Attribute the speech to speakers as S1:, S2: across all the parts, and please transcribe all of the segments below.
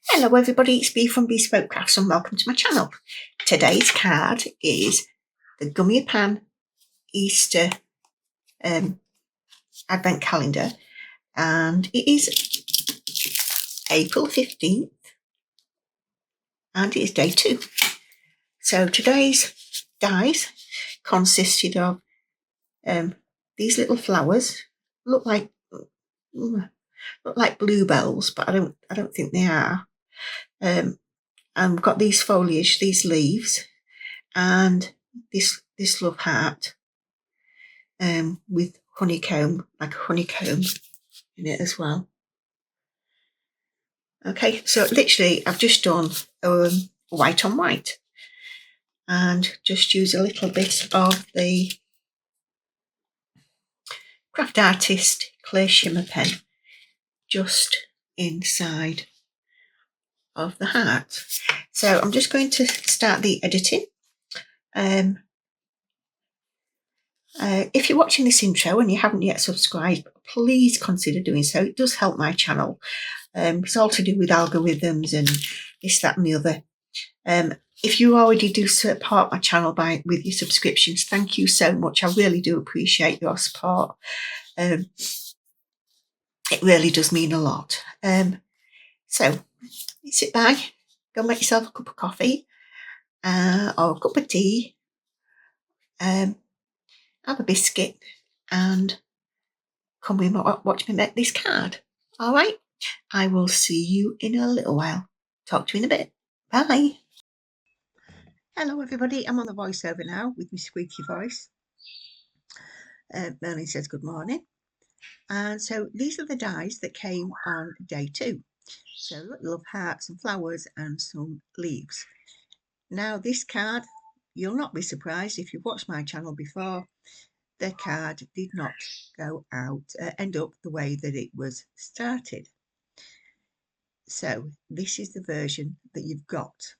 S1: Hello everybody, it's Bea from Bespoke Crafts and welcome to my channel. Today's card is the Gummiapan Easter Advent Calendar, and it is April 15th and it is day 2. So today's dies consisted of these little flowers. Look like bluebells, but I don't think they are. I've got these foliage, these leaves, and this love heart with honeycomb, like a honeycomb in it as well. Okay, so literally I've just done white on white and just use a little bit of the Craft Artist clear shimmer pen just inside of the heart. So I'm just going to start the editing. If you're watching this intro and you haven't yet subscribed, please consider doing so. It does help my channel. It's all to do with algorithms and this, that and the other. If you already do support my channel with your subscriptions, thank you so much. I really do appreciate your support. It really does mean a lot. So sit back, go make yourself a cup of coffee or a cup of tea. Have a biscuit and come and watch me make this card. All right, I will see you in a little while. Talk to you in a bit. Bye. Hello everybody, I'm on the voiceover now with my squeaky voice. Merlin says good morning. And so these are the dies that came on day 2. So love hearts and flowers and some leaves. Now this card, you'll not be surprised if you've watched my channel before, the card did not go out, end up the way that it was started. So this is the version that you've got.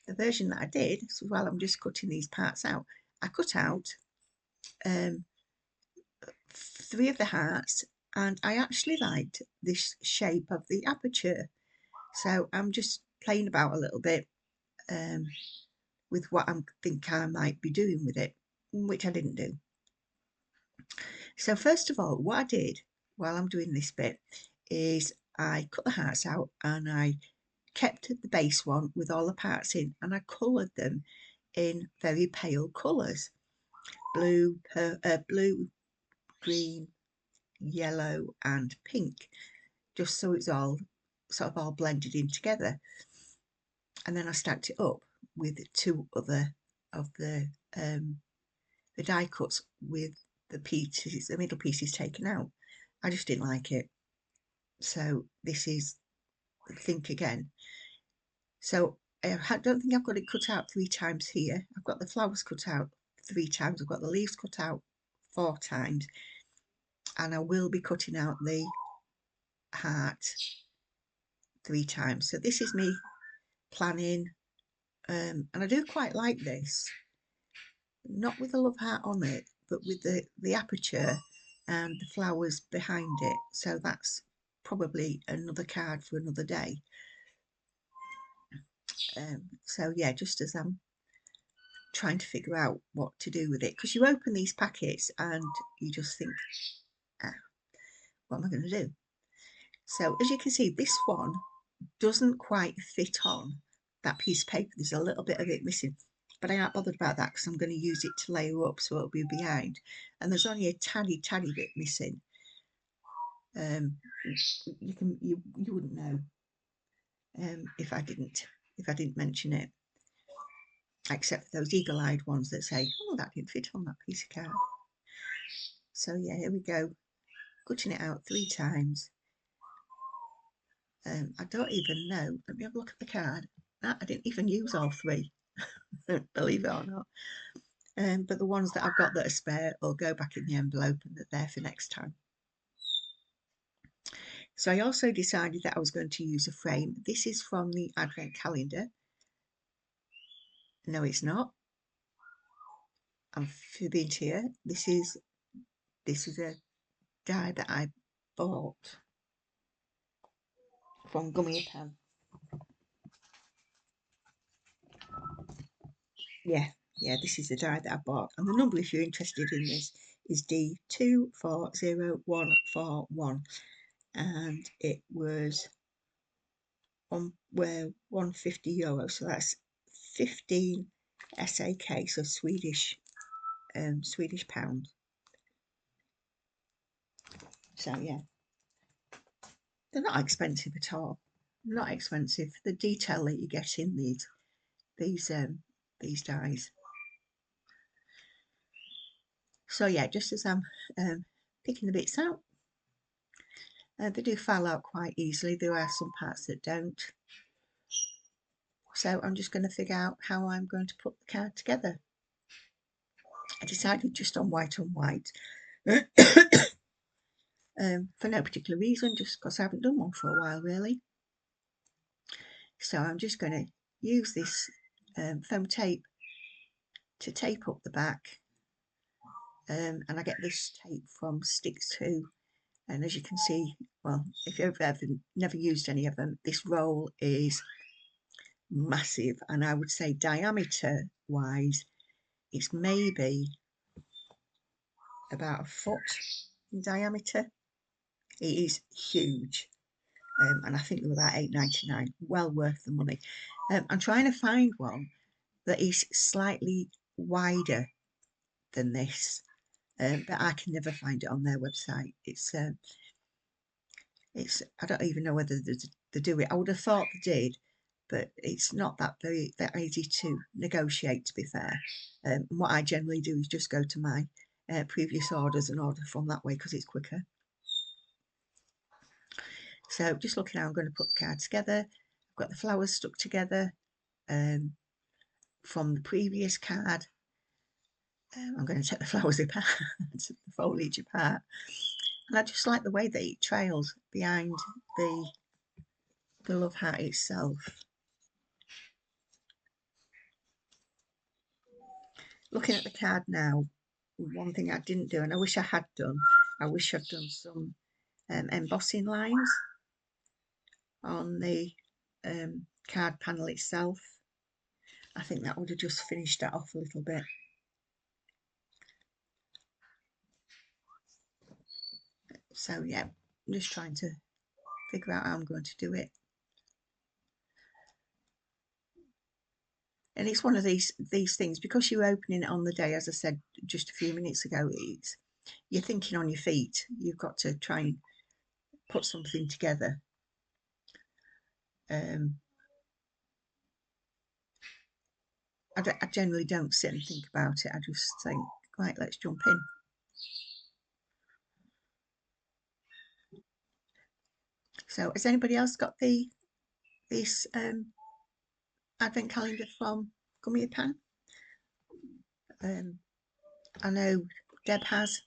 S1: The version that I did, so while I'm just cutting these parts out, I cut out 3 of the hearts, and I actually liked this shape of the aperture. So I'm just playing about a little bit with what I think I might be doing with it, which I didn't do. So first of all, what I did while I'm doing this bit is I cut the hearts out and I kept the base one with all the parts in, and I coloured them in very pale colours, blue, green, yellow and pink, just so it's all sort of all blended in together. And then I stacked it up with 2 other of the die cuts with the pieces, the middle pieces taken out. I just didn't like it, so this is think again. So I don't think I've got it cut out 3 times here. I've got the flowers cut out 3 times, I've got the leaves cut out 4 times, and I will be cutting out the heart 3 times. So this is me planning, and I do quite like this, not with the love heart on it, but with the aperture and the flowers behind it. So that's probably another card for another day. So yeah, just as I'm trying to figure out what to do with it, because you open these packets and you just think, what am I going to do? So as you can see, this one doesn't quite fit on that piece of paper. There's a little bit of it missing, but I aren't bothered about that because I'm going to use it to layer up, so it'll be behind. And there's only a tiny bit missing. You wouldn't know if I didn't mention it, except for those eagle-eyed ones that say, oh, that didn't fit on that piece of card. So yeah, here we go, cutting it out 3 times. I don't even know, let me have a look at the card. I didn't even use all 3, believe it or not. But the ones that I've got that are spare will go back in the envelope and they're there for next time. So I also decided that I was going to use a frame. This is from the Advent calendar. No, it's not. I'm fibbing here. This is This is a die that I bought from Gummiapan. Yeah, this is the die that I bought, and the number, if you're interested in this, is D240141, and it was €150, so that's 15 SAK, so Swedish pound. So yeah, they're not expensive at all. Not expensive. The detail that you get in these dies. So yeah, just as I'm picking the bits out, they do fall out quite easily. There are some parts that don't. So I'm just going to figure out how I'm going to put the card together. I decided just on white on white for no particular reason, just because I haven't done one for a while really. So I'm just going to use this foam tape to tape up the back, and I get this tape from Sticks 2, and as you can see, well, if you've ever never used any of them, this roll is massive, and I would say diameter wise it's maybe about a foot in diameter. It is huge, and I think they're about £8.99, well worth the money. I'm trying to find one that is slightly wider than this, but I can never find it on their website. It's I don't even know whether they do it. I would have thought they did, but it's not that easy to negotiate, to be fair. And what I generally do is just go to my previous orders and order from that way because it's quicker. So just looking how I'm going to put the card together. I've got the flowers stuck together from the previous card. I'm going to take the flowers apart, the foliage apart, and I just like the way that it trails behind the love heart itself. Looking at the card now, one thing I didn't do, and I wish I had done, I wish I'd done some embossing lines on the card panel itself. I think that would have just finished that off a little bit. So yeah, I'm just trying to figure out how I'm going to do it. And it's one of these things, because you're opening it on the day, as I said just a few minutes ago, you're thinking on your feet. You've got to try and put something together. I generally don't sit and think about it. I just think, right, let's jump in. So has anybody else got this advent calendar from Gummiapan? I know Deb has.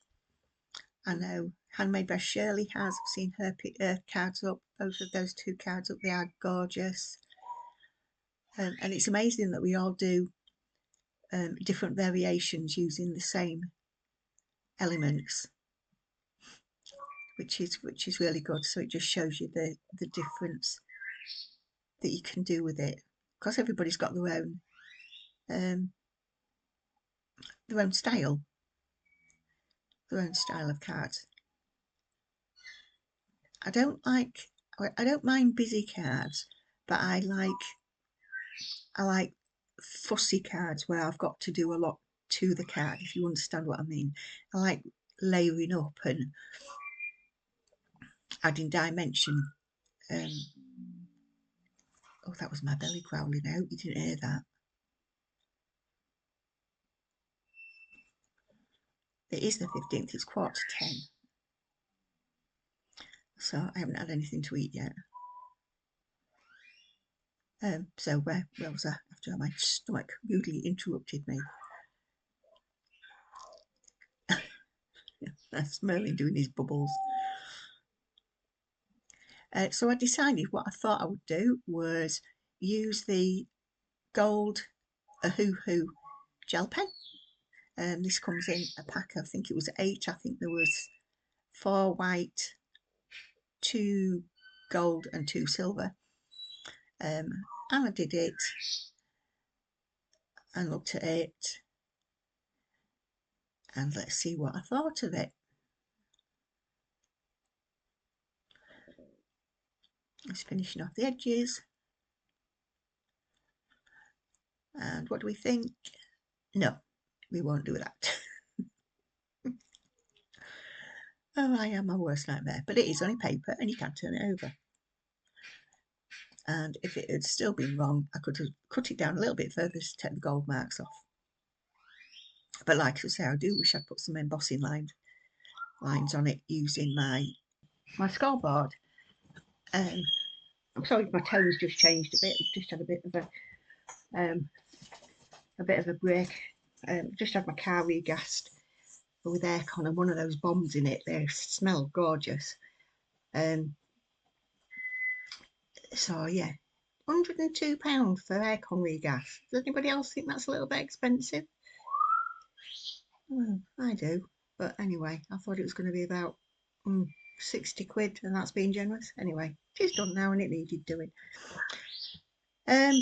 S1: I know Handmade by Shirley has. I've seen her pick her cards up. Both of those two cards up, they are gorgeous. And it's amazing that we all do different variations using the same elements, which is really good. So it just shows you the difference that you can do with it, because everybody's got their own style of cards. I don't mind busy cards, but I like fussy cards where I've got to do a lot to the card, if you understand what I mean. I like layering up and adding dimension. Oh, that was my belly growling. I hope you didn't hear that. It is the 15th, it's 10:15. So I haven't had anything to eat yet. So where was I after my stomach rudely interrupted me? That's Merlin doing his bubbles. So I decided what I thought I would do was use the gold Ohuhu gel pen, This comes in a pack, I think it was 8. I think there was 4 white, 2 gold and 2 silver. And I did it and looked at it, and let's see what I thought of it. Just finishing off the edges. And what do we think? No, we won't do that. Oh, I am my worst nightmare. But it is only paper and you can turn it over. And if it had still been wrong, I could have cut it down a little bit further to take the gold marks off. But like I say, I do wish I'd put some embossing lines on it using my scoreboard. I'm sorry, my tone's just changed a bit. I've just had a bit of a break. Just had my car regassed with aircon and one of those bombs in it. They smell gorgeous. So yeah, £102 for aircon regas. Does anybody else think that's a little bit expensive? Well, I do, but anyway, I thought it was going to be about 60 quid, and that's being generous. Anyway, it's done now and it needed doing.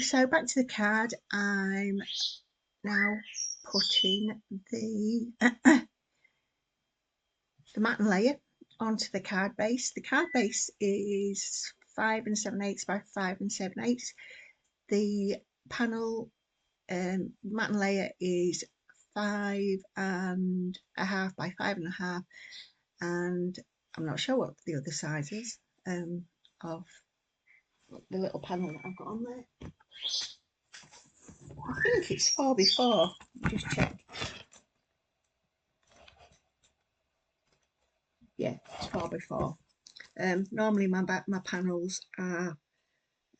S1: So back to the card. I'm now putting the the matte layer onto the card base. The card base is 5 7/8 by 5 7/8. The panel matte layer is 5.5 by 5.5, and I'm not sure what the other size is of the little panel that I've got on there. I think it's 4x4. Just check. Yeah, it's 4x4. Normally my panels are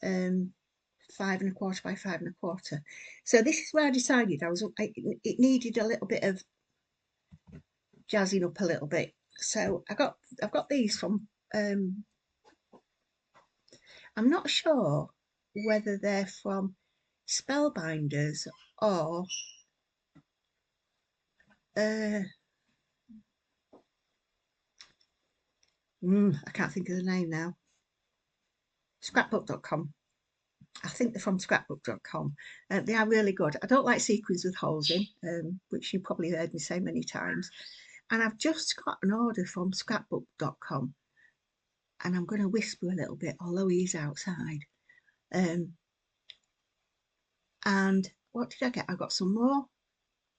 S1: 5.25 by 5.25. So this is where I decided it needed a little bit of jazzing up a little bit. So I've got these from I'm not sure whether they're from Spellbinders or I can't think of the name now. Scrapbook.com. I think they're from scrapbook.com. They are really good. I don't like sequins with holes in, which you probably heard me say many times. And I've just got an order from scrapbook.com, and I'm going to whisper a little bit, although he's outside. And what did I get? I got some more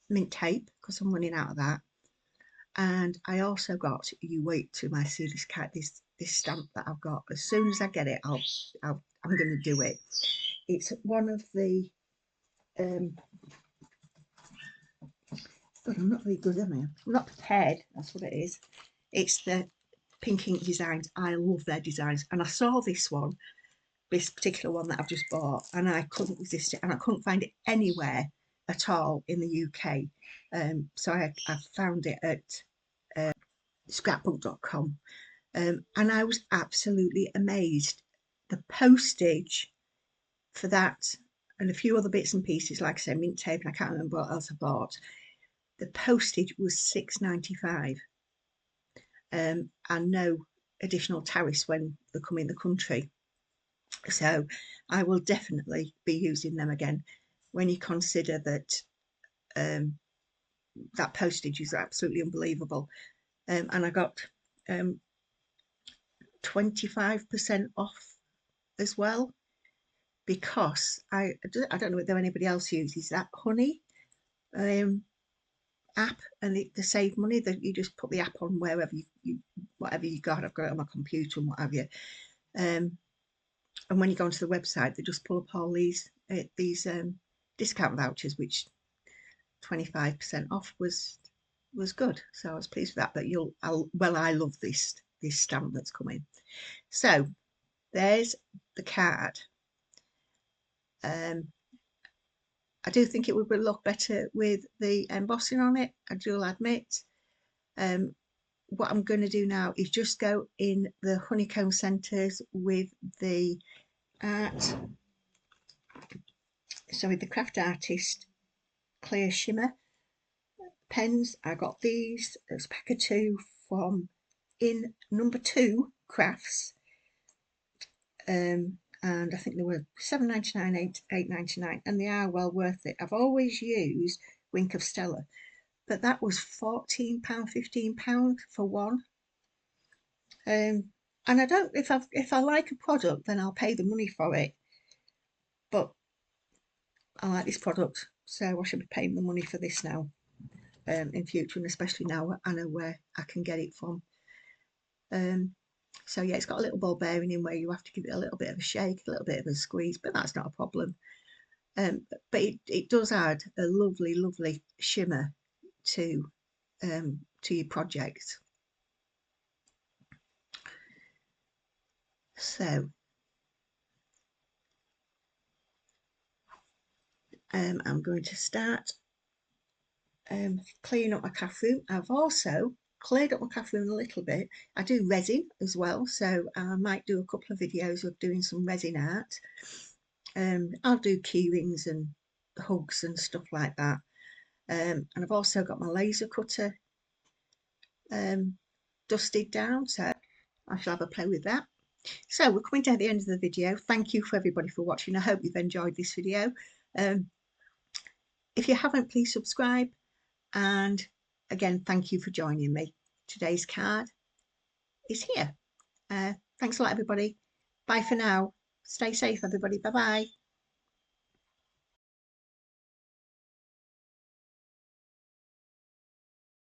S1: mint tape because I'm running out of that. And I also got, you wait till I see this stamp that I've got. As soon as I get it, I'm going to do it. It's one of the God, I'm not very good, am I? I'm not prepared. That's what it is. It's the Pink Ink Designs. I love their designs, and I saw this particular one that I've just bought, and I couldn't resist it, and I couldn't find it anywhere at all in the UK. So I found it at scrapbook.com, and I was absolutely amazed. The postage for that and a few other bits and pieces, like I said, mint tape, and I can't remember what else I bought. The postage was £6.95, and no additional tariffs when they come in the country. So I will definitely be using them again when you consider that that postage is absolutely unbelievable. And I got 25% off as well, because I don't know whether anybody else uses that Honey app, and the save money, that you just put the app on wherever you whatever you got. I've got it on my computer and what have you. And when you go onto the website, they just pull up all these discount vouchers, which 25% off was good. So I was pleased with that. But I love this stamp that's coming. So there's the card. I do think it would look better with the embossing on it, I do admit. What I'm going to do now is just go in the honeycomb centres with the Craft Artist Clear Shimmer pens, I got these. There's a pack of 2 from in number 2 crafts, and I think they were £7.99, £8.99, and they are well worth it. I've always used Wink of Stella, but that was £14, £15 for one. And I don't, if I like a product, then I'll pay the money for it. But I like this product, so I should be paying the money for this now, in future, and especially now I know where I can get it from. So yeah, it's got a little ball bearing in where you have to give it a little bit of a shake, a little bit of a squeeze, but that's not a problem. But it does add a lovely, lovely shimmer to your project. So I'm going to start cleaning up my craft room. I've also cleared up my craft room a little bit. I do resin as well, so I might do a couple of videos of doing some resin art. I'll do key rings and hugs and stuff like that. And I've also got my laser cutter dusted down, so I shall have a play with that. So we're coming to the end of the video. Thank you for everybody for watching. I hope you've enjoyed this video. If you haven't, please subscribe, and again, thank you for joining me. Today's card is here. Thanks a lot, everybody. Bye for now. Stay safe, everybody. Bye bye.